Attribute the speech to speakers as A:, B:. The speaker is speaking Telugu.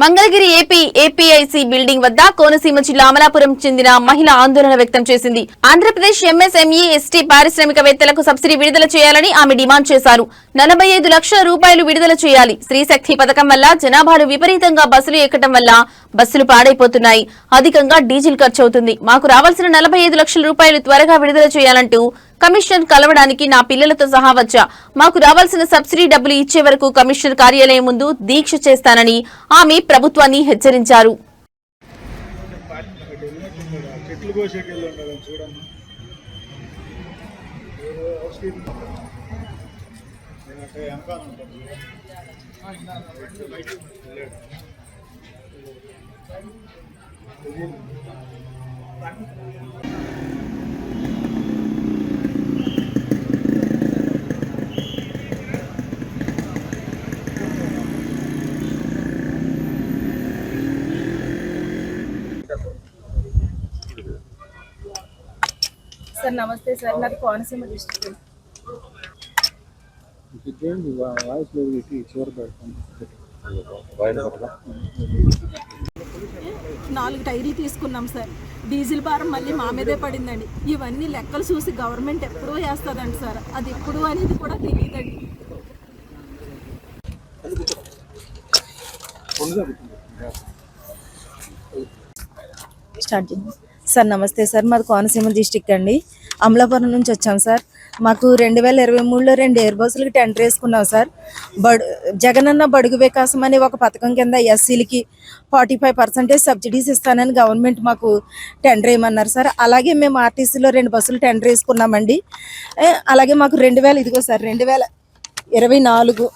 A: మంగళగిరి ఏపీఐసి బిల్డింగ్ వద్ద కోనసీమ జిల్లా అమలాపురం చెందిన మహిళ ఆందోళన వ్యక్తం చేసింది. ఆంధ్రప్రదేశ్ ఎంఎస్ఎంఈ ఎస్టీ పారిశ్రామికవేత్తలకు సబ్సిడీ విడుదల చేయాలని ఆమె డిమాండ్ చేశారు. 45 లక్షల రూపాయలు విడుదల చేయాలి. స్త్రీశక్తి పథకం వల్ల జనాభాలు విపరీతంగా బస్సులు ఎక్కడం వల్ల బస్సులు పాడైపోతున్నాయి. అధికంగా డీజిల్ ఖర్చు అవుతుంది. మాకు రావాల్సిన 45 లక్షల రూపాయలు త్వరగా విడుదల చేయాలంటూ కమిషనర్ కలవడానికి నా పిల్లలతో సహా వచ్చా. మాకు రావాల్సిన సబ్సిడీ డబ్బులు ఇచ్చే వరకు కమిషనర్ కార్యాలయం ముందు దీక్ష చేస్తానని ఆమె ప్రభుత్వాన్ని హెచ్చరించారు.
B: సార్ నమస్తే సార్, నాది కోనసీమ డిస్ట్రిక్ట్. నాలుగు టైర్లు తీసుకున్నాం సార్. డీజిల్ భారం మళ్ళీ మా మీదే పడిందండి. ఇవన్నీ లెక్కలు చూసి గవర్నమెంట్ ఎప్పుడూ వేస్తుందండి సార్. అది ఎప్పుడు అనేది కూడా తెలియదండి. స్టార్ట్ చేయండి సార్. నమస్తే సార్, మాది కోనసీమ డిస్ట్రిక్ట్ అండి. అమలాపురం నుంచి వచ్చాం సార్. మాకు 2023లో 2 ఎయిర్ బస్సులకి టెండర్ వేసుకున్నాం సార్. జగనన్న బడుగు వికాసం అనే ఒక పథకం కింద ఎస్సీలకి 45% సబ్సిడీస్ ఇస్తానని గవర్నమెంట్ మాకు టెండర్ వేయమన్నారు సార్. అలాగే మేము ఆర్టీసీలో 2 బస్సులు టెండర్ వేసుకున్నామండి. అలాగే మాకు 2024